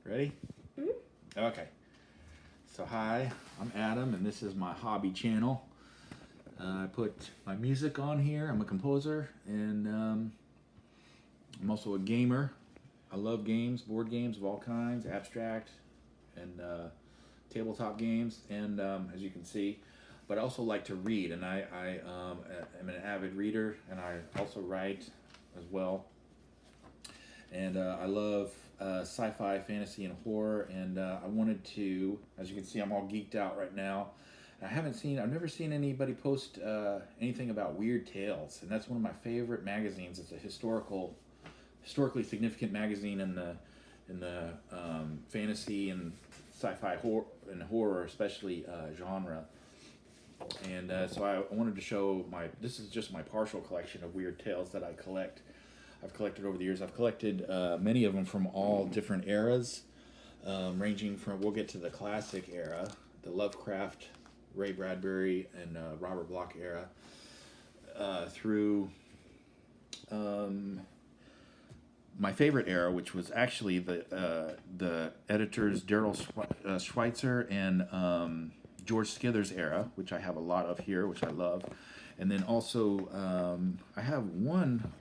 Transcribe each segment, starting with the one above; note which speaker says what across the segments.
Speaker 1: Ready? Okay. So hi, I'm Adam, and this is my hobby channel. I put my music on here. I'm a composer, and I'm also a gamer. I love games, board games of all kinds, abstract, and tabletop games, and as you can see. But I also like to read, and I am an avid reader, and I also write as well. And I love sci-fi, fantasy, and horror. And I wanted to, as you can see, I'm all geeked out right now. I've never seen anybody post anything about Weird Tales, and that's one of my favorite magazines. It's a historically significant magazine in the fantasy and sci-fi horror, especially genre. And so I wanted to show this is just my partial collection of Weird Tales that I've collected over the years. I've collected many of them from all different eras, ranging from, we'll get to the classic era, the Lovecraft, Ray Bradbury, and Robert Bloch era, through my favorite era, which was actually the editors Daryl Schweitzer and George Skithers era, which I have a lot of here, which I love. And then also I have one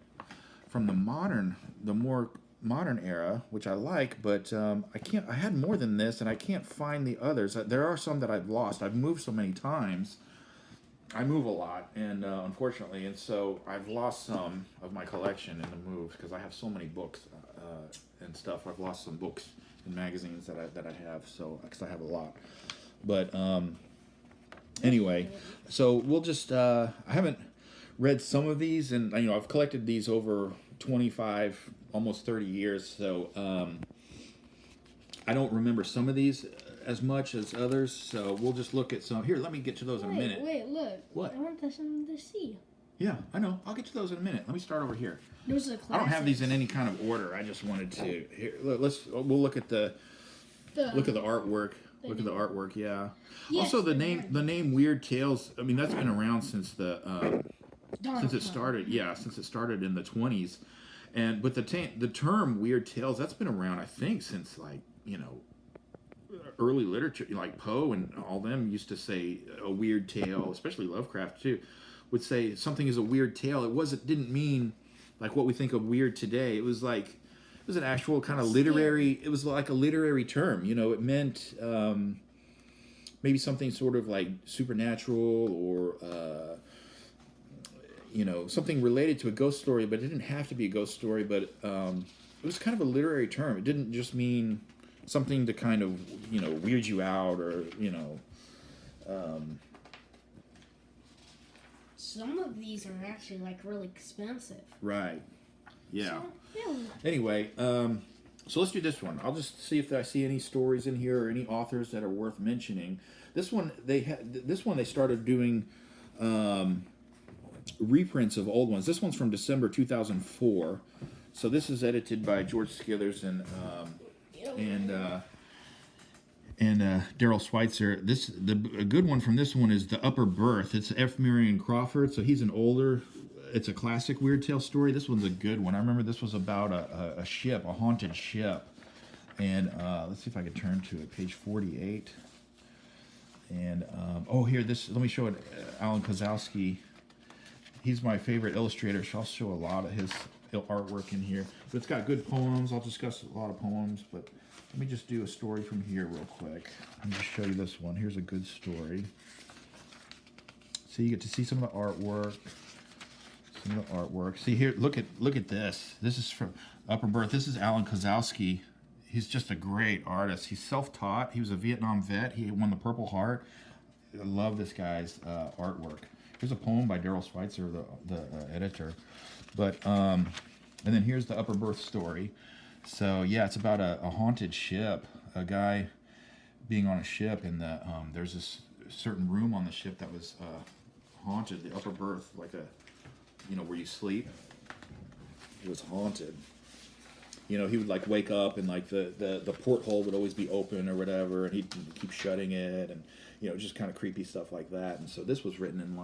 Speaker 1: from the more modern era, which I like, but I had more than this, and I can't find the others. There are some that I've lost. I've moved so many times. I move a lot, and unfortunately, and so I've lost some of my collection in the move because I have so many books and stuff. I've lost some books and magazines that I have, so because I have a lot. But anyway, so we'll just I haven't read some of these, and I've collected these over 25, almost 30 years, so I don't remember some of these as much as others, so we'll just look at some. Here, let me get to those in a minute.
Speaker 2: Wait, look.
Speaker 1: What?
Speaker 2: I want something to see.
Speaker 1: Yeah, I know. I'll get to those in a minute. Let me start over here.
Speaker 2: Those are classics.
Speaker 1: I don't have these in any kind of order. I just wanted to. Here, we'll look at the artwork. Look at the artwork. Yeah.
Speaker 2: Yes,
Speaker 1: also, the name Weird Tales. I mean, that's been around since since it started. Yeah, since it started in the 20s, but the term Weird Tales, that's been around, I think, since early literature, like Poe and all them used to say a weird tale, especially Lovecraft too, would say something is a weird tale. Didn't mean like what we think of weird today. It was an actual kind of literary. It was like a literary term. It meant maybe something sort of like supernatural or something related to a ghost story, but it didn't have to be a ghost story. But it was kind of a literary term. It didn't just mean something to kind of weird you out or
Speaker 2: Some of these are actually like really expensive.
Speaker 1: right. Yeah.
Speaker 2: So, yeah.
Speaker 1: Anyway, so let's do this one. I'll just see if I see any stories in here or any authors that are worth mentioning. This one they started doing reprints of old ones. This one's from December 2004. So this is edited by George Skithers and Daryl Schweitzer. A good one from this one is The Upper Berth. It's F. Marion Crawford. So he's it's a classic Weird Tale story. This one's a good one. I remember this was about a ship, a haunted ship. And let's see if I can turn to it, page 48. And let me show it. Alan Kozlowski. He's my favorite illustrator, so I'll show a lot of his artwork in here. But it's got good poems. I'll discuss a lot of poems, but let me just do a story from here real quick. Let me just show you this one. Here's a good story. So you get to see some of the artwork. See here, look at this. This is from Upper Berth. This is Alan Kozlowski. He's just a great artist. He's self-taught. He was a Vietnam vet. He won the Purple Heart. I love this guy's artwork. Here's a poem by Daryl Schweitzer, the editor. But and then here's the Upper Berth story. So yeah, it's about a haunted ship. A guy being on a ship, and there's this certain room on the ship that was haunted. The upper berth, like where you sleep, it was haunted. He would like wake up and like the porthole would always be open or whatever, and he'd keep shutting it, and just kind of creepy stuff like that. And so this was written in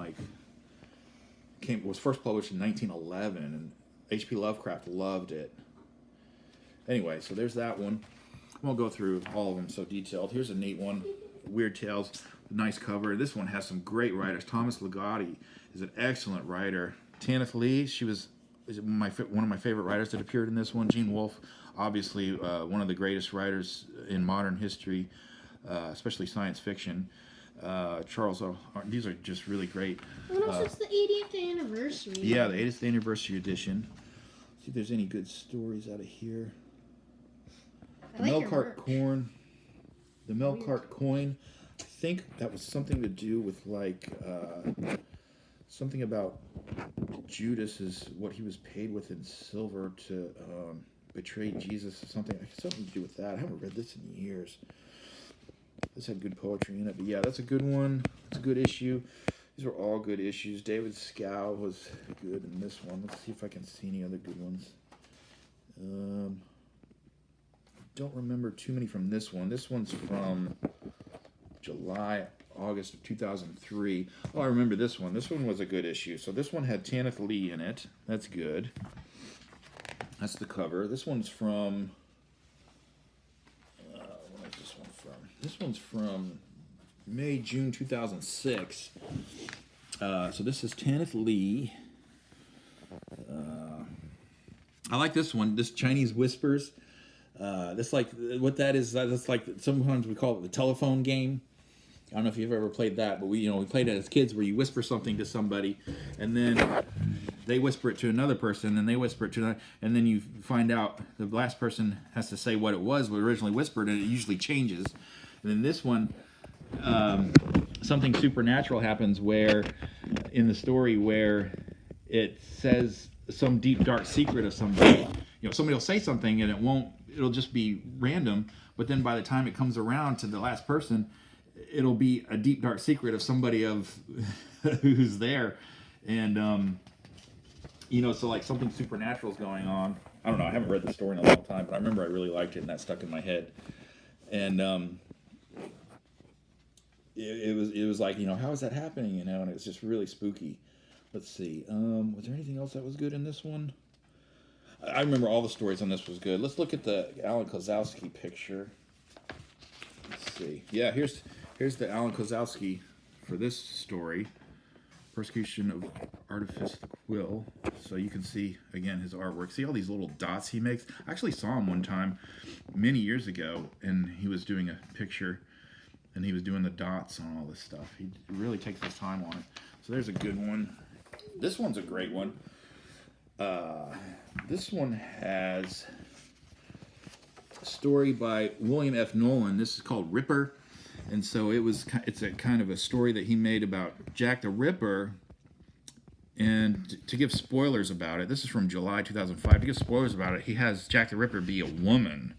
Speaker 1: was first published in 1911, and H.P. Lovecraft loved it. Anyway, so there's that one. won't go through all of them so detailed. Here's a neat one, Weird Tales, nice cover. This one has some great writers. Thomas Ligotti is an excellent writer. Tanith Lee, she was one of my favorite writers that appeared in this one. Gene Wolfe, obviously one of the greatest writers in modern history, especially science fiction. Charles O. These are just really great.
Speaker 2: What else is the 80th anniversary?
Speaker 1: Yeah, the 80th anniversary edition. See if there's any good stories out of here. The Melkart coin. The Melkart coin. I think that was something to do with like something about Judas, what he was paid with in silver to betray Jesus or something. Something to do with that. I haven't read this in years. This had good poetry in it, but yeah, that's a good one. It's a good issue. These are all good issues. David Scow was good in this one. Let's see if I can see any other good ones. Don't remember too many from this one. This one's from August of 2003. Oh, I remember this one. This one was a good issue. So this one had Tanith Lee in it. That's good. That's the cover. This one's from... when is this one from? This one's from June 2006. So this is Tanith Lee. I like this one. This Chinese Whispers. This like what that is. That's like sometimes we call it the telephone game. I don't know if you've ever played that, but we played it as kids where you whisper something to somebody, and then they whisper it to another person, and they whisper it to another, and then you find out the last person has to say what it was we originally whispered, and it usually changes. And then this one, something supernatural happens where in the story where it says some deep dark secret of somebody. Somebody will say something and it'll just be random, but then by the time it comes around to the last person, it'll be a deep dark secret of somebody who's there. And so like something supernatural is going on. I don't know, I haven't read the story in a long time, but I remember I really liked it and that stuck in my head. And it was like, how is that happening? And it was just really spooky. Let's see. Was there anything else that was good in this one? I remember all the stories on this was good. Let's look at the Alan Kozlowski picture. Let's see. Yeah, here's the Alan Kozlowski for this story. Persecution of Artifice the Quill. So you can see, again, his artwork. See all these little dots he makes? I actually saw him one time many years ago, and he was doing a picture, and he was doing the dots on all this stuff. He really takes his time on it. So there's a good one. This one's a great one. This one has a story by William F. Nolan. This is called Ripper. And so it's a kind of a story that he made about Jack the Ripper. And to give spoilers about it, this is from July 2005. To give spoilers about it, he has Jack the Ripper be a woman.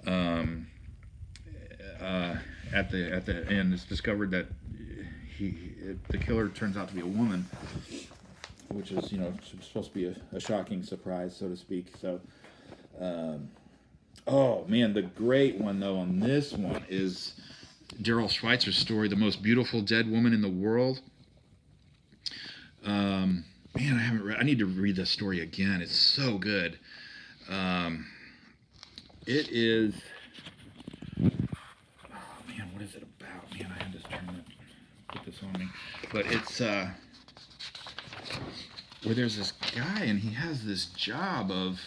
Speaker 1: At the end, it's discovered that the killer turns out to be a woman, which is supposed to be a shocking surprise, so to speak. So, oh man, the great one though on this one is Daryl Schweitzer's story, The Most Beautiful Dead Woman in the World. Man, I haven't read. I need to read this story again. It's so good. It is. Oh man, what is it about? Man, I had to put this on me. But it's where there's this guy and he has this job of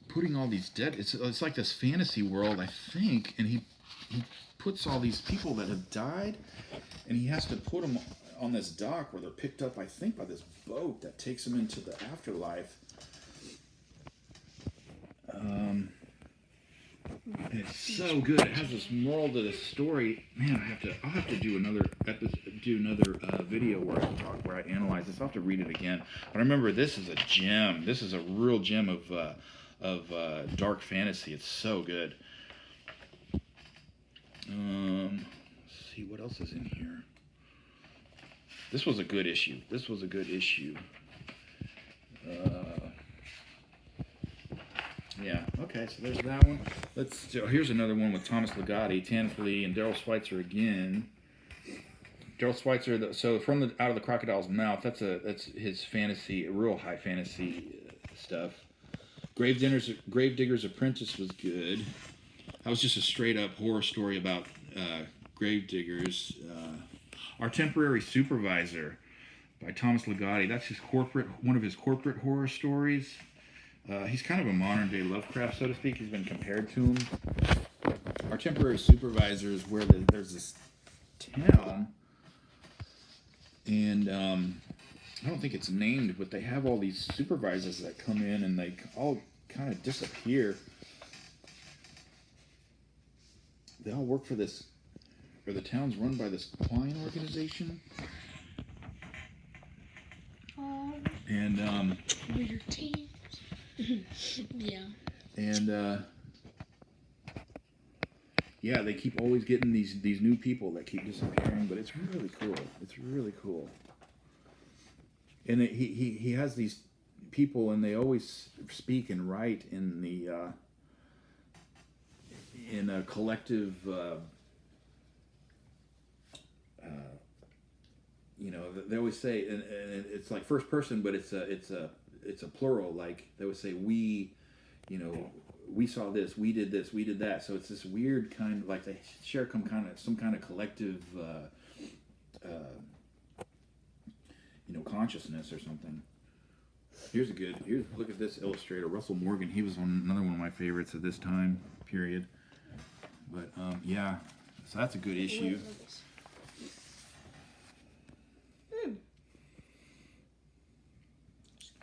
Speaker 1: putting all these dead. It's like this fantasy world, I think, and he puts all these people that have died, and he has to put them on this dock where they're picked up, I think, by this boat that takes them into the afterlife. It's so good. It has this moral to this story. Man, I'll have to do another video where I analyze this. I'll have to read it again. But I remember this is a gem. This is a real gem of dark fantasy. It's so good. Let's see what else is in here. This was a good issue. Yeah, okay, so there's that one. Here's another one with Thomas Ligotti, Tanith Lee, and Daryl Schweitzer again. Daryl Schweitzer, so from Out of the Crocodile's Mouth, that's his fantasy, real high fantasy stuff. Gravedigger's Apprentice was good. That was just a straight up horror story about gravediggers. Our Temporary Supervisor by Thomas Ligotti. That's one of his corporate horror stories. He's kind of a modern day Lovecraft, so to speak. He's been compared to him. Our Temporary Supervisor is where there's this town, and I don't think it's named, but they have all these supervisors that come in and they all kind of disappear. They all work for this, or the town's run by this Klein organization. And
Speaker 2: weird teams. Yeah.
Speaker 1: And yeah, they keep always getting these new people that keep disappearing, but it's really cool. It's really cool. And he has these people, and they always speak and write in the in a collective. You know, they always say, and it's like first person, but it's a plural. Like they always say, we, you know, we saw this, we did this, we did that. So it's this weird kind of like they share some kind of collective, you know, consciousness or something. Here's look at this illustrator, Russell Morgan. He was another one of my favorites of this time period. But yeah, so that's a good issue.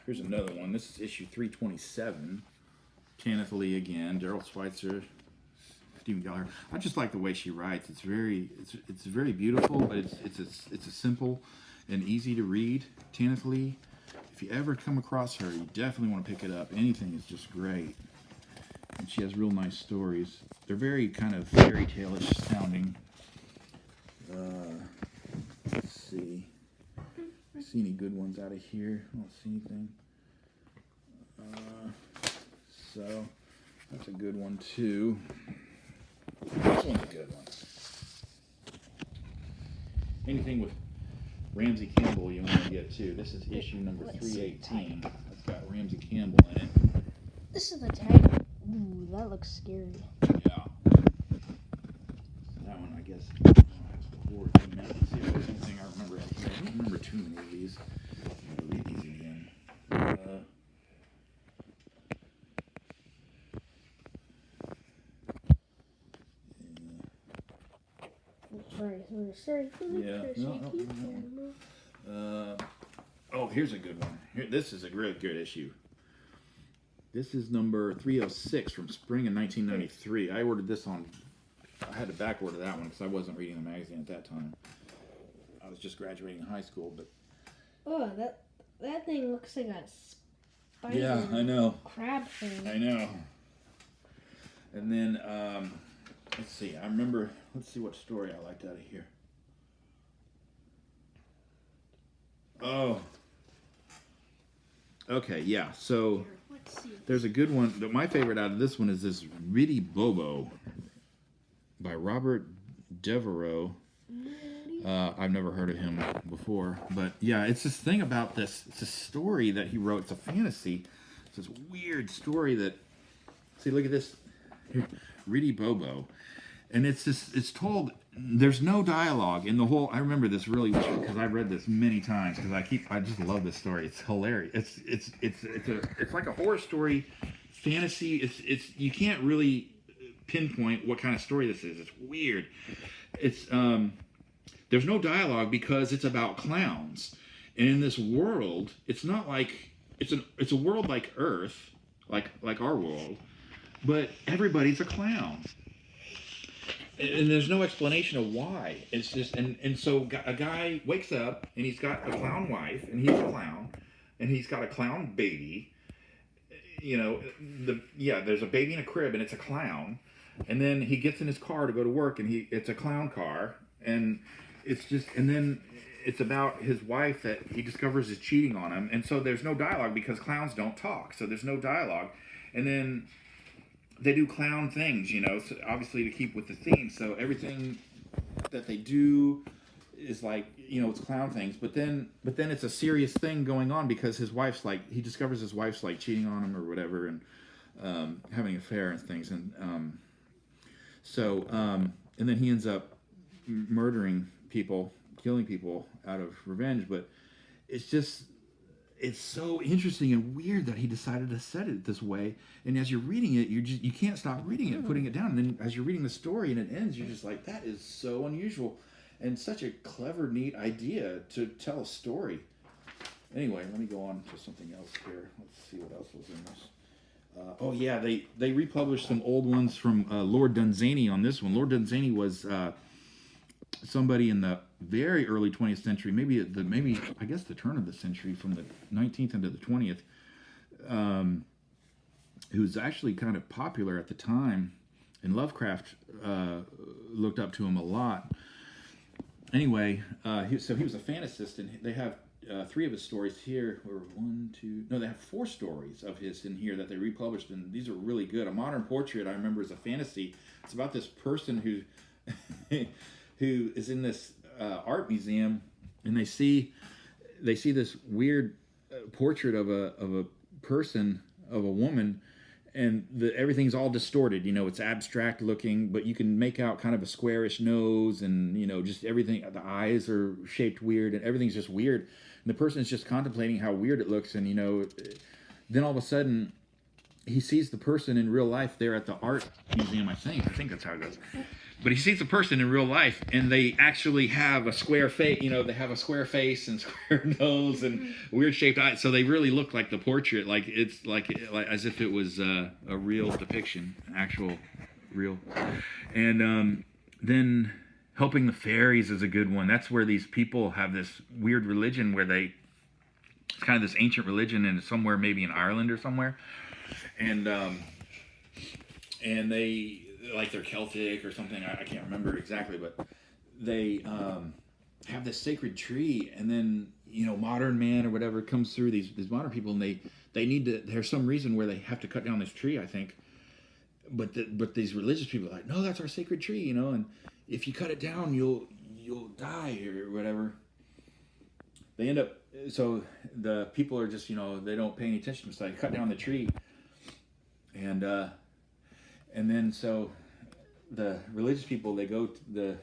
Speaker 1: Here's another one. This is issue 327. Kenneth Lee again, Daryl Schweitzer, Stephen Gallagher. I just like the way she writes. It's very beautiful, but it's a simple and easy to read. Kenneth Lee. If you ever come across her, you definitely want to pick it up. Anything is just great, and she has real nice stories. They're very kind of fairy tale-ish sounding. Let's see. See any good ones out of here? I don't see anything. So that's a good one too. This one's a good one. Anything with Ramsey Campbell you want to get too. This is issue number 318. It's got Ramsey Campbell in it.
Speaker 2: This is the tag. Ooh, that looks scary.
Speaker 1: Yeah. That one, I guess. Let's see if there's anything I remember out here. I don't remember too many of these. I'll read these again.
Speaker 2: Sorry.
Speaker 1: Yeah. No. Oh, here's a good one. This is a really good issue. This is number 306 from spring of 1993. I ordered this on. I had to back order that one because I wasn't reading the magazine at that time. I was just graduating high school, but.
Speaker 2: Oh, that thing looks like a spider.
Speaker 1: Yeah, I know.
Speaker 2: Crab thing.
Speaker 1: I know. And then, let's see. Let's see what story I liked out of here. Oh. Okay, yeah. So
Speaker 2: Let's see.
Speaker 1: there's a good one. My favorite out of this one is this Riddy Bobo by Robert Devereaux. I've never heard of him before, but yeah, it's this thing about this. It's a story that he wrote. It's a fantasy. It's this weird story that. See, look at this. Here, Riddy Bobo, and it's told. There's no dialogue in the whole. I remember this really well because I've read this many times because I just love this story. It's hilarious. It's like a horror story, fantasy. It's you can't really pinpoint what kind of story this is. It's weird. It's there's no dialogue because it's about clowns, and in this world, it's not like it's a world like Earth, like our world, but everybody's a clown. And there's no explanation of why. It's just and so a guy wakes up and he's got a clown wife and he's a clown and he's got a clown baby. You know, there's a baby in a crib and it's a clown. And then he gets in his car to go to work and it's a clown car and then it's about his wife that he discovers is cheating on him. And so there's no dialogue because clowns don't talk. So there's no dialogue. And then they do clown things, you know, so obviously to keep with the theme. So everything that they do is like, you know, it's clown things. But then it's a serious thing going on because his wife's like, he discovers his wife's like cheating on him or whatever. And having an affair and things, and and then he ends up murdering people, killing people out of revenge. But it's just it's so interesting and weird that he decided to set it this way. And as you're reading it, you can't stop reading it, and putting it down. And then as you're reading the story and it ends, you're just like, that is so unusual, and such a clever, neat idea to tell a story. Anyway, let me go on to something else here. Let's see what else was in this. Oh yeah, they republished some old ones from Lord Dunsany on this one. Lord Dunsany was somebody in the very early 20th century, maybe I guess the turn of the century, from the 19th into the 20th, who's actually kind of popular at the time, and Lovecraft looked up to him a lot. Anyway, so he was a fantasist, and they have 3 of his stories here, or they have 4 stories of his in here that they republished, and these are really good. A Modern Portrait, I remember, is a fantasy. It's about this person who who is in this art museum, and they see this weird portrait of a person, of a woman, and everything's all distorted. It's abstract looking, but you can make out kind of a squarish nose, and just everything. The eyes are shaped weird, and everything's just weird. And the person is just contemplating how weird it looks, and then all of a sudden, he sees the person in real life there at the art museum. I think that's how it goes. But he sees the person in real life, and they actually have a square face. They have a square face and square nose and weird shaped eyes. So they really look like the portrait, like it's like as if it was a real depiction, actual real. And then Helping the Fairies is a good one. That's where these people have this weird religion where it's kind of this ancient religion, and it's somewhere maybe in Ireland or somewhere, and they, like, they're Celtic or something. I can't remember exactly, but they have this sacred tree, and then modern man or whatever comes through, these modern people, and they need to. There's some reason where they have to cut down this tree, I think. But these religious people are like, no, that's our sacred tree, and if you cut it down, you'll die or whatever. They end up, so the people are just, they don't pay any attention, so they cut down the tree, and then so the religious people, they go to the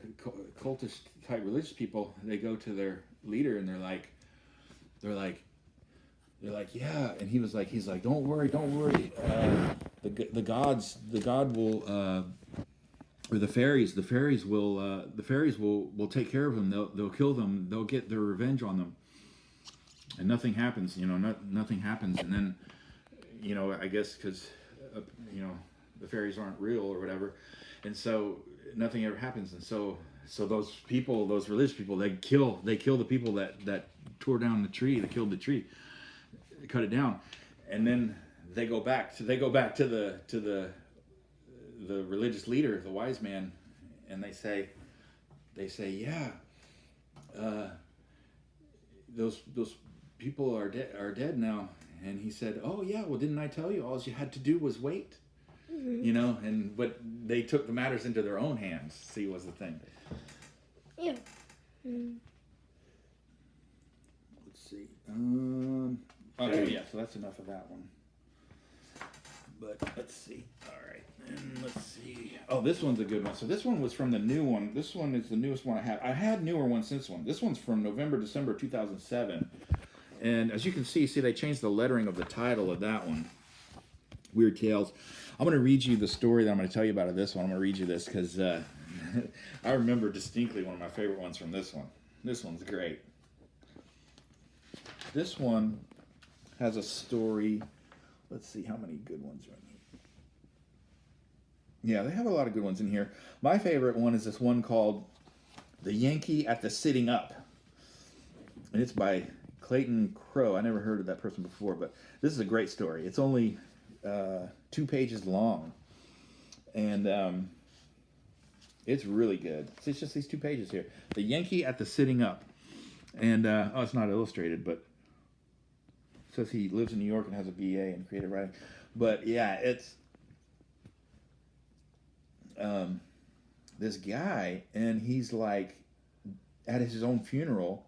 Speaker 1: cultist type religious people, they go to their leader, and they're like, yeah, and he's like, don't worry, the god will, or the fairies will take care of them. They'll kill them. They'll get their revenge on them, and nothing happens. Nothing happens, and then, I guess because, the fairies aren't real or whatever, and so nothing ever happens, and so those religious people, they kill the people that tore down the tree, they killed the tree, they cut it down, and then they go back to the religious leader, the wise man, and they say, yeah, those people are dead now. And he said, oh yeah, well, didn't I tell you? All you had to do was wait. But they took the matters into their own hands. See, was the thing.
Speaker 2: Yeah.
Speaker 1: Let's see. Okay, yeah. So that's enough of that one. But let's see. All right, and let's see. Oh, this one's a good one. So this one was from the new one. This one is the newest one I have. I had newer ones since one. This one's from December 2007. And as you can see, they changed the lettering of the title of that one. Weird Tales. I'm going to read you the story that I'm going to tell you about of this one. I'm going to read you this because I remember distinctly one of my favorite ones from this one. This one's great. This one has a story. Let's see how many good ones are in here. Yeah, they have a lot of good ones in here. My favorite one is this one called The Yankee at the Sitting Up. And it's by Clayton Crowe. I never heard of that person before, but this is a great story. It's only 2 pages long, and it's really good. It's just these 2 pages here. The Yankee at the Sitting Up. And, it's not illustrated, but it says he lives in New York and has a BA in creative writing. But, yeah, it's this guy, and he's, like, at his own funeral,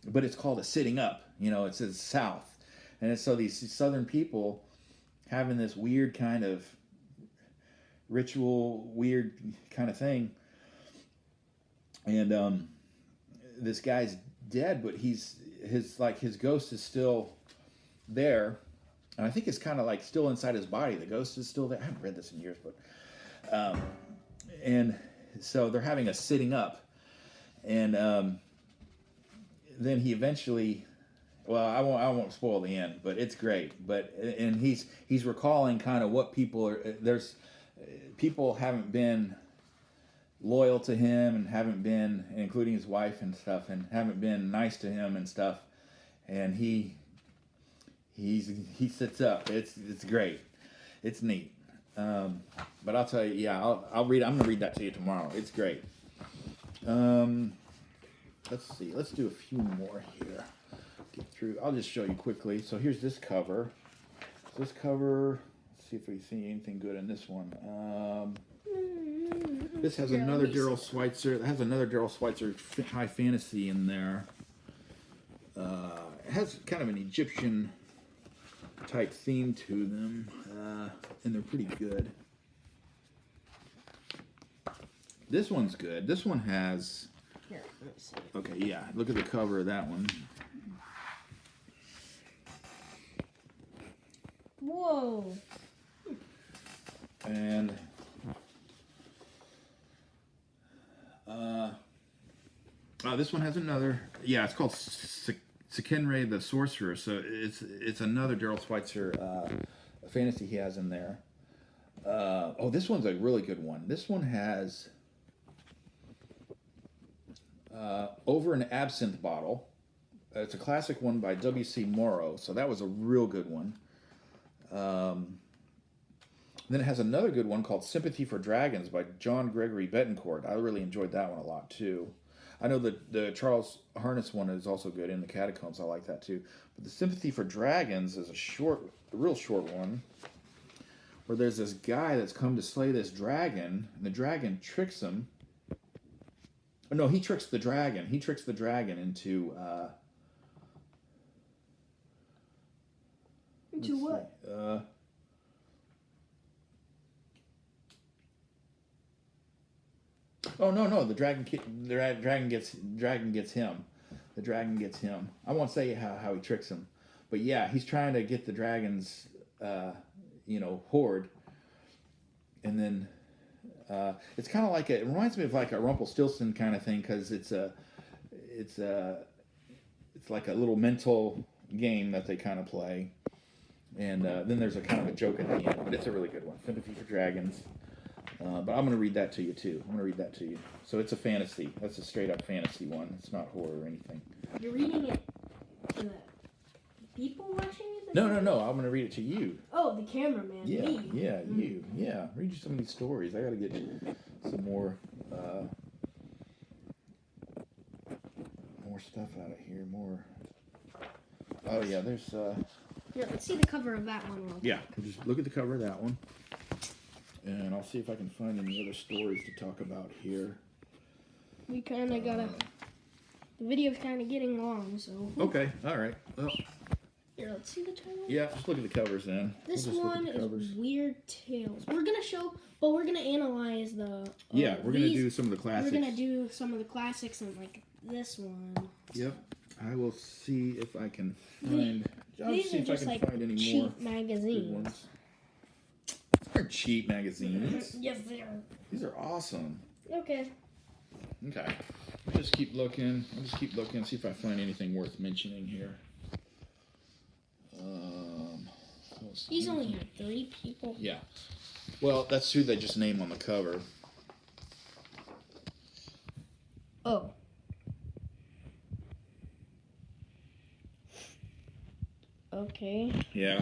Speaker 1: but it's called a sitting up. It says South. And so these Southern people having this weird kind of ritual, weird kind of thing. And this guy's dead, but his ghost is still there. And I think it's kind of like still inside his body. The ghost is still there. I haven't read this in years, but and so they're having a sitting up, and then he eventually. Well, I won't spoil the end, but it's great. But and he's recalling kind of what people are. There's people haven't been loyal to him and haven't been, including his wife and stuff, and haven't been nice to him and stuff. And he sits up. It's great. It's neat. But I'll tell you, yeah, I'll read. I'm gonna read that to you tomorrow. It's great. Let's see. Let's do a few more here. Get through. I'll just show you quickly. So here's this cover. Let's see if we see anything good in this one. This has another Daryl Schweitzer. It has another Daryl Schweitzer high fantasy in there. It has kind of an Egyptian type theme to them, and they're pretty good. This one's good. This one has.
Speaker 2: Here, let me see.
Speaker 1: Okay, yeah. Look at the cover of that one.
Speaker 2: Whoa.
Speaker 1: And this one has another. Yeah, it's called Sekenre the Sorcerer. So it's another Daryl Schweitzer fantasy he has in there. This one's a really good one. This one has Over an Absinthe Bottle. It's a classic one by W.C. Morrow. So that was a real good one. Then it has another good one called Sympathy for Dragons by John Gregory Betancourt. I really enjoyed that one a lot too. I know the Charles Harness one is also good in the Catacombs. I like that too. But the Sympathy for Dragons is a real short one, where there's this guy that's come to slay this dragon, and the dragon tricks him. Oh, no, he tricks the dragon. He tricks the dragon into.
Speaker 2: Into what?
Speaker 1: Oh no! The dragon gets him. The dragon gets him. I won't say how he tricks him, but yeah, he's trying to get the dragon's hoard, and then it's kind of like it reminds me of like a Rumpelstiltskin kind of thing, because it's like a little mental game that they kind of play, and then there's a kind of a joke at the end, but it's a really good one. Sympathy for Dragons. But I'm going to read that to you too. I'm going to read that to you. So it's a fantasy. That's a straight up fantasy one. It's not horror or anything.
Speaker 2: You're reading it to the people watching it?
Speaker 1: No. I'm going to read it to you.
Speaker 2: Oh, the cameraman.
Speaker 1: Yeah,
Speaker 2: Me.
Speaker 1: yeah, you. Yeah, read you some of these stories. I got to get some more stuff out of here. More. Oh yeah, there's.
Speaker 2: Here, let's see the cover of that one.
Speaker 1: Yeah, just look at the cover of that one. And I'll see if I can find any other stories to talk about here.
Speaker 2: We kind of gotta. The video's kind of getting long, so.
Speaker 1: Okay, all right. Well,
Speaker 2: here, let's see the title.
Speaker 1: yeah, just look at the covers then.
Speaker 2: This one is Weird Tales. We're gonna analyze the.
Speaker 1: Yeah, we're gonna do some of the classics.
Speaker 2: We're gonna do some of the classics and like this one.
Speaker 1: Yep, I will see if I can find.
Speaker 2: These are just like
Speaker 1: find any
Speaker 2: cheap
Speaker 1: more
Speaker 2: magazines.
Speaker 1: good ones. These are cheap magazines.
Speaker 2: Yes, they are.
Speaker 1: These are awesome.
Speaker 2: Okay.
Speaker 1: Okay. I'll just keep looking. See if I find anything worth mentioning here.
Speaker 2: These only have 3 people.
Speaker 1: Yeah. Well, that's who they just name on the cover.
Speaker 2: Oh. Okay.
Speaker 1: Yeah.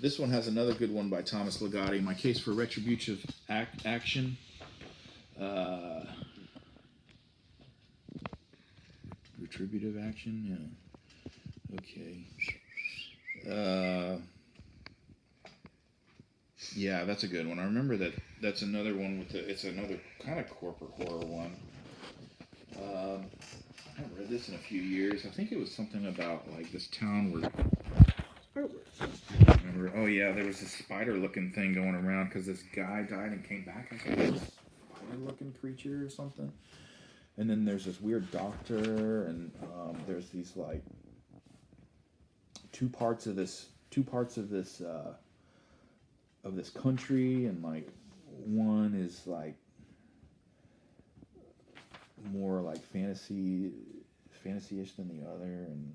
Speaker 1: This one has another good one by Thomas Ligotti, My Case for Retributive Action. Retributive action? Yeah. Okay. Yeah, that's a good one. I remember that's another one it's another kind of corporate horror one. I haven't read this in a few years. I think it was something about like this town where remember. Oh yeah, there was this spider-looking thing going around because this guy died and came back as a spider-looking creature or something. And then there's this weird doctor, and there's these like two parts of this country, and like one is like more like fantasy-ish than the other, and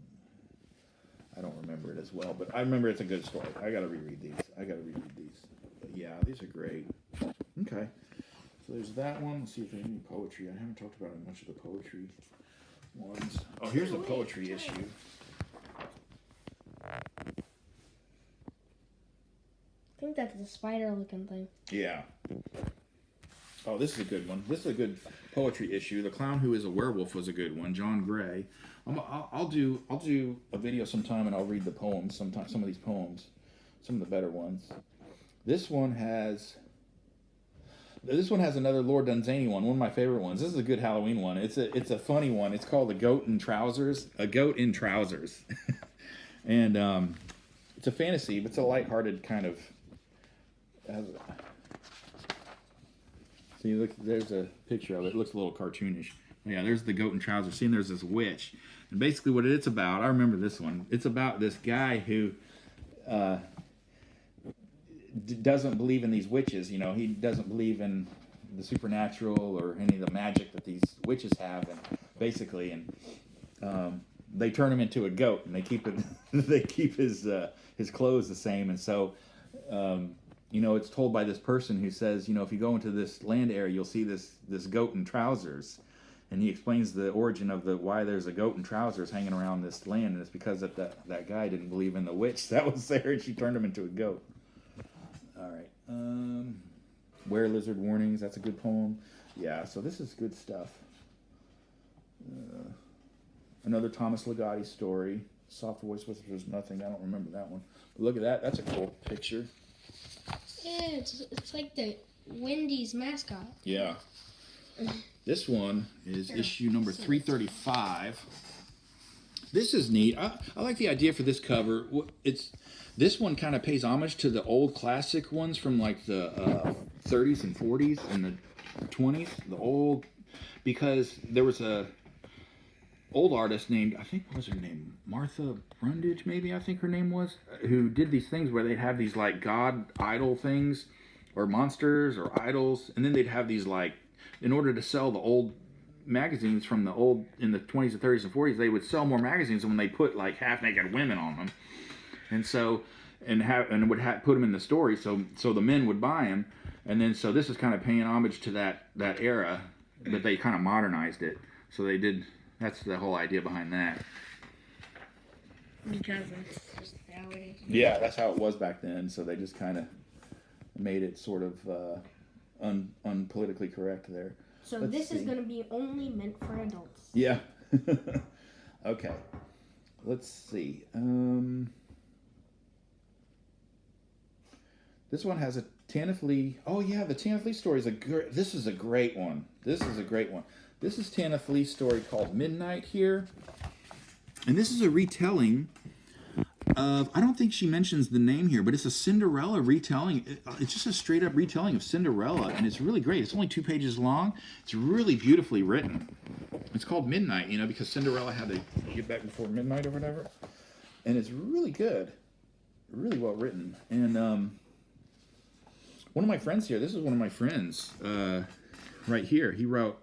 Speaker 1: I don't remember it as well, but I remember it's a good story. I gotta reread these. But yeah, these are great. Okay. So there's that one. Let's see if there's any poetry. I haven't talked about much of the poetry ones. Oh, here's the poetry issue.
Speaker 2: I think that's the spider-looking thing.
Speaker 1: Yeah. Oh, this is a good one. This is a good poetry issue. The Clown Who Is a Werewolf was a good one. John Gray. I'll do a video sometime, and I'll read the poems. Some of these poems, some of the better ones. This one has another Lord Dunsany one of my favorite ones. This is a good Halloween one. It's a funny one. It's called A Goat in Trousers. A Goat in Trousers. And it's a fantasy, but it's a lighthearted kind of. See, look, there's a picture of it. It looks a little cartoonish. Yeah, there's the goat in trousers. See, and there's this witch. And basically what it's about, I remember this one. It's about this guy who doesn't believe in these witches. You know, he doesn't believe in the supernatural or any of the magic that these witches have. And basically, they turn him into a goat, and they keep it. They keep his clothes the same, and so. You know, it's told by this person who says, you know, if you go into this land area, you'll see this goat in trousers. And he explains the origin of why there's a goat in trousers hanging around this land, and it's because that guy didn't believe in the witch that was there, and she turned him into a goat. All right. Were Lizard Warnings, that's a good poem. Yeah, so this is good stuff. Another Thomas Ligotti story. Soft Voice Whispers Nothing. I don't remember that one. But look at that. That's a cool picture.
Speaker 2: Yeah, it's like the Wendy's mascot.
Speaker 1: Yeah. This one is issue number 335. This is neat. I like the idea for this cover. This one kind of pays homage to the old classic ones from like the 30s and 40s and the 20s. Because there was a old artist named, I think, what was her name? Martha Brundage, maybe, I think her name was, who did these things where they'd have these, like, god idol things, or monsters, or idols, and then they'd have these, like, in order to sell the old magazines from the old, in the 20s and 30s and 40s, they would sell more magazines when they put, like, half-naked women on them, and so, and would put them in the story, so the men would buy them, and then, so this is kind of paying homage to that era, but they kind of modernized it, so they did. That's the whole idea behind that.
Speaker 2: Because it's just how it is.
Speaker 1: Yeah, that's how it was back then. So they just kind of made it sort of unpolitically correct there.
Speaker 2: So this is going to be only meant for adults.
Speaker 1: Yeah. Okay. Let's see. This one has a Tanith Lee. Oh yeah, the Tanith Lee story is this is a great one. This is Tanith Lee's story called Midnight here. And this is a retelling of, I don't think she mentions the name here, but it's a Cinderella retelling. It's just a straight up retelling of Cinderella, and it's really great. It's only 2 pages long. It's really beautifully written. It's called Midnight, you know, because Cinderella had to get back before midnight or whatever. And it's really good. Really well written. And one of my friends here, this is one of my friends right here. He wrote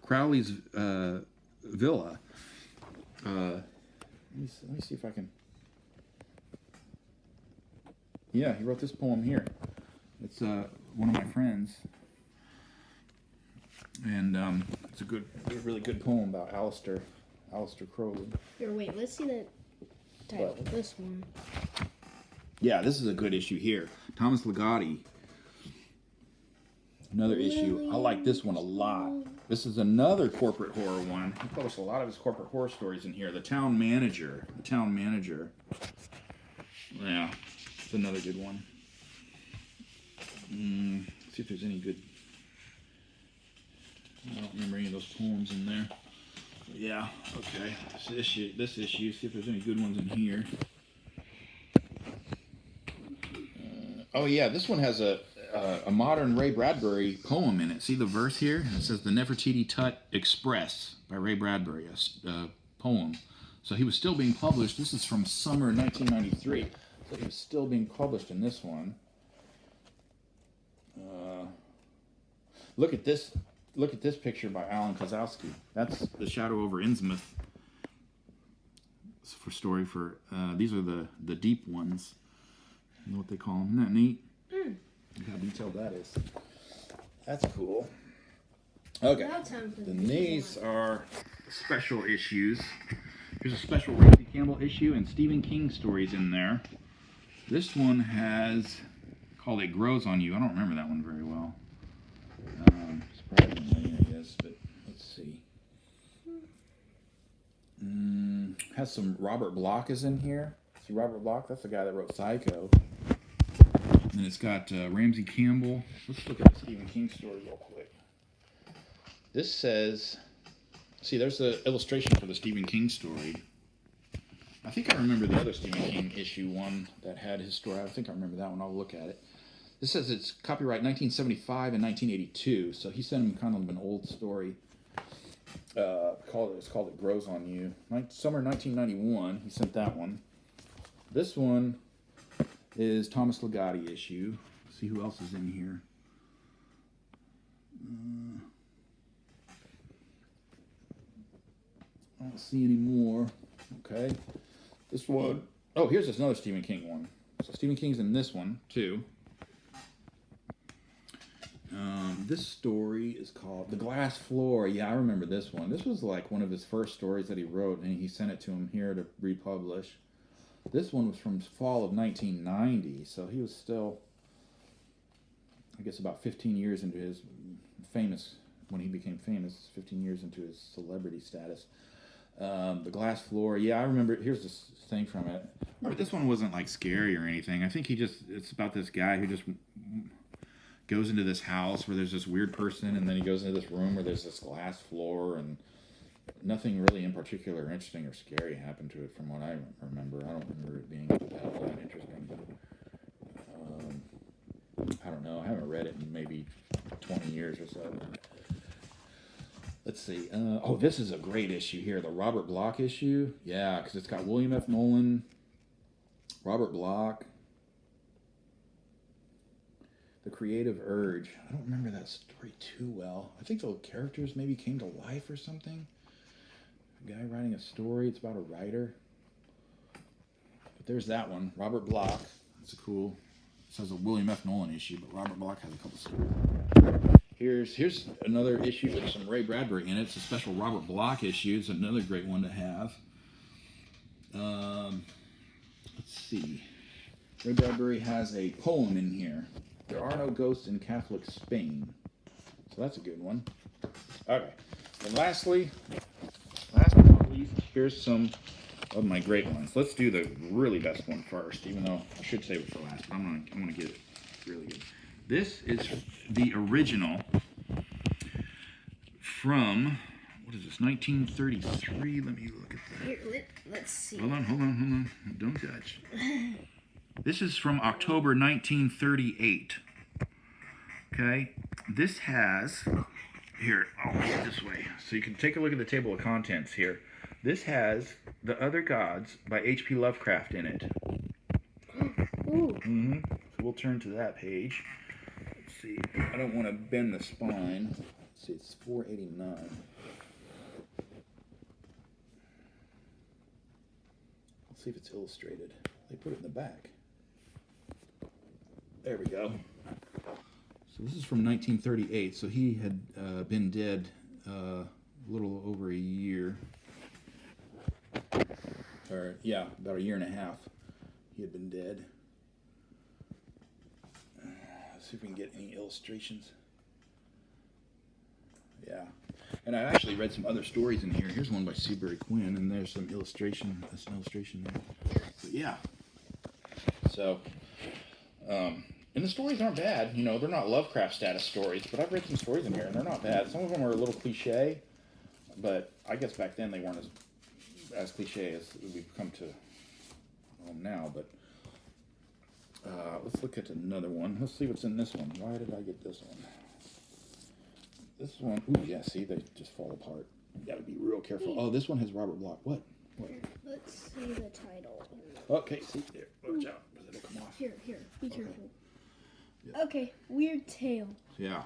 Speaker 1: Crowley's Villa. Let me see if I can. Yeah, he wrote this poem here. It's one of my friends, and it's a really good poem about Aleister Crowley.
Speaker 2: Here, wait. Let's see the title of this one.
Speaker 1: Yeah, this is a good issue here. Thomas Ligotti. Another issue. I like this one a lot. This is another corporate horror one. He published a lot of his corporate horror stories in here. The Town Manager. Yeah, it's another good one. See if there's any good. I don't remember any of those poems in there. But yeah, okay. This issue. See if there's any good ones in here. Oh yeah, this one has a modern Ray Bradbury poem in it. See the verse here? It says the Nefertiti Tut Express by Ray Bradbury, a poem. So he was still being published. This is from summer 1993. So he was still being published in this one. Look at this. Look at this picture by Alan Kozlowski. That's The Shadow over Innsmouth. It's for story for these are the deep ones. You know what they call them? Isn't that neat? Look how detailed that is. That's cool. Okay. Then these are special issues. There's a special Ramsey Campbell issue and Stephen King stories in there. This one has called It Grows on You. I don't remember that one very well. Surprisingly, I guess, but let's see. Has some Robert Bloch is in here. See Robert Bloch? That's the guy that wrote Psycho. And it's got Ramsey Campbell. Let's look at the Stephen King story real quick. This says, see, there's the illustration for the Stephen King story. I think I remember the other Stephen King issue one that had his story. I think I remember that one. I'll look at it. This says it's copyright 1975 and 1982, so he sent him kind of an old story. It's called It Grows on You. Summer 1991, he sent that one. This one is Thomas Ligotti issue. Let's see who else is in here. I don't see any more. Okay. This one. Oh, here's another Stephen King one. So Stephen King's in this one, too. This story is called The Glass Floor. Yeah, I remember this one. This was like one of his first stories that he wrote, and he sent it to him here to republish. This one was from fall of 1990, so he was still, I guess, about 15 years into his when he became famous, 15 years into his celebrity status. The Glass Floor, yeah, I remember. Here's this thing from it. But this one wasn't like scary or anything. I think it's about this guy who just goes into this house where there's this weird person, and then he goes into this room where there's this glass floor, and nothing really in particular interesting or scary happened to it from what I remember. I don't remember it being that interesting. But, I don't know. I haven't read it in maybe 20 years or so. Let's see. Oh, this is a great issue here. The Robert Bloch issue. Yeah, because it's got William F. Nolan, Robert Bloch, The Creative Urge. I don't remember that story too well. I think the characters maybe came to life or something. A guy writing a story. It's about a writer. But there's that one. Robert Bloch. That's a cool. It says a William F. Nolan issue, but Robert Bloch has a couple stories. Here's another issue with some Ray Bradbury in it. It's a special Robert Bloch issue. It's another great one to have. Let's see. Ray Bradbury has a poem in here. There are no ghosts in Catholic Spain. So that's a good one. Okay. And lastly, last but not least, here's some of my great ones. Let's do the really best one first, even though I should save it for last, but I'm gonna get it really good. This is the original from, what is this, 1933? Let me look at that.
Speaker 2: Here, let's see.
Speaker 1: Hold on. Don't judge. This is from October 1938. Okay? This has, here, I'll put it this way, so you can take a look at the table of contents here. This has The Other Gods by H.P. Lovecraft in it.
Speaker 2: Ooh.
Speaker 1: So we'll turn to that page. Let's see. I don't want to bend the spine. Let's see, it's 489. Let's see if it's illustrated. They put it in the back. There we go. So this is from 1938. So he had been dead a little over a year. Or, yeah, about a year and a half. He had been dead. Let's see if we can get any illustrations. Yeah. And I actually read some other stories in here. Here's one by Seabury Quinn, and there's some illustration. There's an illustration there. But yeah. So, and the stories aren't bad. You know, they're not Lovecraft status stories, but I've read some stories in here, and they're not bad. Some of them are a little cliche, but I guess back then they weren't as cliche as we've come to now. But Let's look at another one. Let's see what's in this one. Why did I get this one? This one, ooh, yeah, see, they just fall apart. You gotta be real careful. Oh, this one has Robert Bloch. What?
Speaker 2: Here, let's see the title.
Speaker 1: Okay, see, there. Watch out, because it'll come off.
Speaker 2: Here, be careful.
Speaker 1: Yeah.
Speaker 2: Okay, Weird Tale.
Speaker 1: Yeah.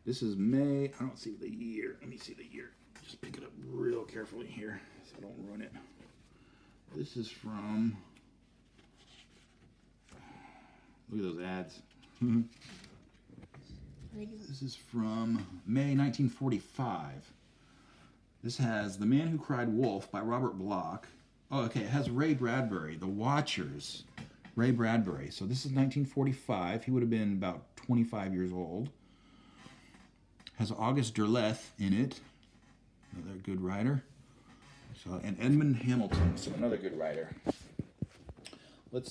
Speaker 1: This is May. I don't see the year. Let me see the year. Just pick it up real carefully here so I don't ruin it. This is from... Look at those ads. This is from May 1945. This has The Man Who Cried Wolf by Robert Bloch. Oh, okay, it has Ray Bradbury, The Watchers. Ray Bradbury. So this is 1945. He would have been about 25 years old. Has August Derleth in it. Another good writer. So, and Edmund Hamilton, so another good writer. Let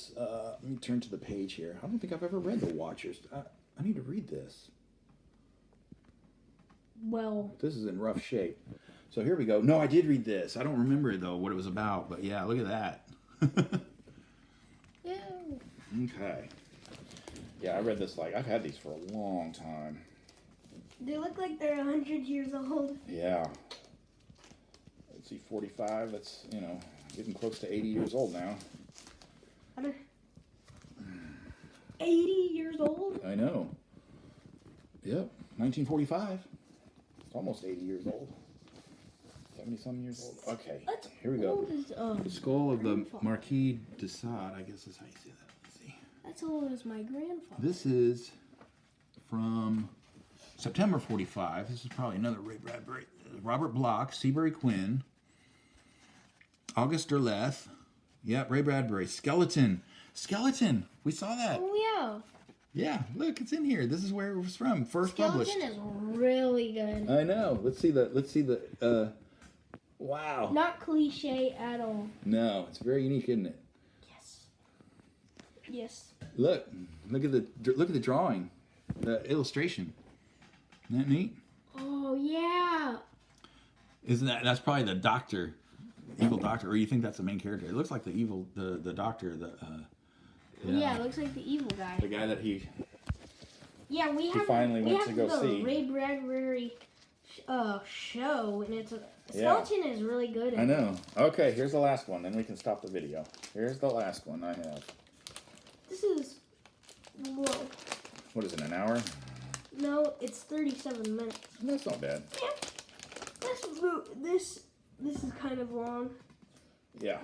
Speaker 1: me turn to the page here. I don't think I've ever read The Watchers. I need to read this.
Speaker 2: Well,
Speaker 1: this is in rough shape. So here we go. No, I did read this. I don't remember though what it was about, but yeah, look at that.
Speaker 2: ew.
Speaker 1: Okay. Yeah, I read this I've had these for a long time.
Speaker 2: They look like they're 100 years old.
Speaker 1: Yeah. Let's see, 45. That's, getting close to 80 years old now.
Speaker 2: 80 years old?
Speaker 1: I know. Yep, 1945. It's almost 80 years old. 70-some years old. Okay, here we go. The Skull of the Marquis de Sade, I guess is how you say that. Let's see.
Speaker 2: That's old as my grandfather.
Speaker 1: This is from September 45. This is probably another Ray Bradbury. Robert Bloch, Seabury Quinn, August Derleth. Yep, Ray Bradbury. Skeleton. We saw that.
Speaker 2: Oh, yeah.
Speaker 1: Yeah, look, it's in here. This is where it was from. First published.
Speaker 2: Skeleton is really good.
Speaker 1: I know. Let's see the. Wow.
Speaker 2: Not cliche at all.
Speaker 1: No, it's very unique, isn't it?
Speaker 2: Yes.
Speaker 1: Look at the drawing, the illustration. Isn't that neat?
Speaker 2: Oh yeah.
Speaker 1: Isn't that's probably the doctor, evil doctor, or you think that's the main character? It looks like the doctor,
Speaker 2: Yeah, it looks like the evil guy.
Speaker 1: The guy that he.
Speaker 2: Yeah, we have
Speaker 1: to go
Speaker 2: the
Speaker 1: see.
Speaker 2: Ray Bradbury show, and Skeleton is really good.
Speaker 1: I know. Okay, here's the last one. Then we can stop the video. Here's the last one I have.
Speaker 2: This is whoa.
Speaker 1: What is it? An hour?
Speaker 2: No, it's 37 minutes.
Speaker 1: That's not bad.
Speaker 2: Yeah. This is kind of long.
Speaker 1: Yeah.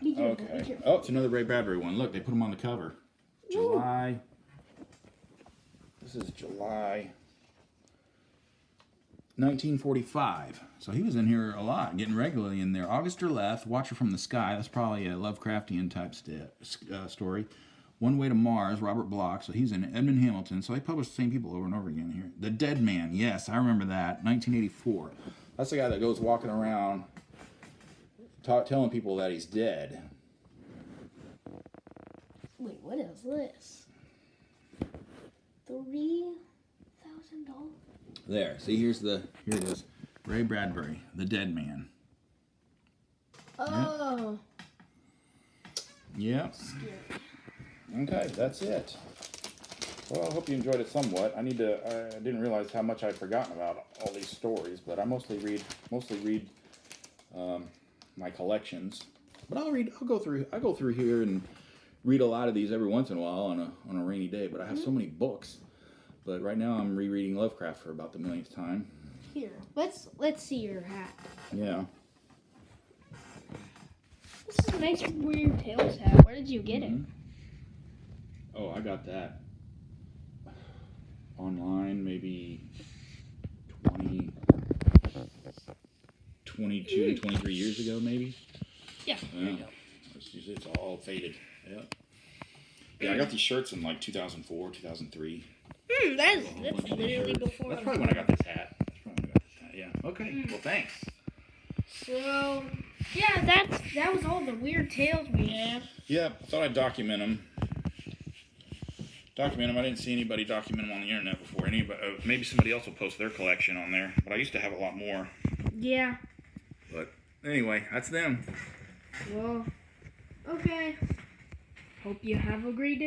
Speaker 2: Be careful,
Speaker 1: Okay.
Speaker 2: be careful.
Speaker 1: Oh, it's another Ray Bradbury one. Look, they put him on the cover. July. This is July 1945. So he was in here a lot, getting regularly in there. August Derleth, Watcher from the Sky. That's probably a Lovecraftian type story. One Way to Mars, Robert Bloch. So he's in it. Edmund Hamilton. So they published the same people over and over again here. The Dead Man. Yes, I remember that. 1984. That's the guy that goes walking around telling people that he's dead.
Speaker 2: Wait, what is this? $3,000?
Speaker 1: There. See, here it is. Ray Bradbury, The Dead Man.
Speaker 2: Oh.
Speaker 1: Yeah.
Speaker 2: Scary.
Speaker 1: Okay, that's it. Well, I hope you enjoyed it somewhat. I didn't realize how much I'd forgotten about all these stories, but I mostly read my collections. But I'll go through here and read a lot of these every once in a while on a rainy day, but I have so many books. But right now I'm rereading Lovecraft for about the millionth time.
Speaker 2: Here, let's see your hat.
Speaker 1: Yeah.
Speaker 2: This is a nice Weird Tales hat. Where did you get it?
Speaker 1: Oh, I got that online maybe 22, 23 years ago maybe.
Speaker 2: Yeah. There you go.
Speaker 1: It's all faded. Yeah. Yeah, I got these shirts in like 2004, 2003.
Speaker 2: That's literally before.
Speaker 1: That's probably when I got this hat. Yeah. Okay. Well, thanks.
Speaker 2: So, yeah, that was all the Weird Tales we have.
Speaker 1: Yeah, I thought I'd document them. I didn't see anybody document them on the internet before. Maybe somebody else will post their collection on there. But I used to have a lot more.
Speaker 2: Yeah.
Speaker 1: But anyway, that's them.
Speaker 2: Well, okay. Hope you have a great day.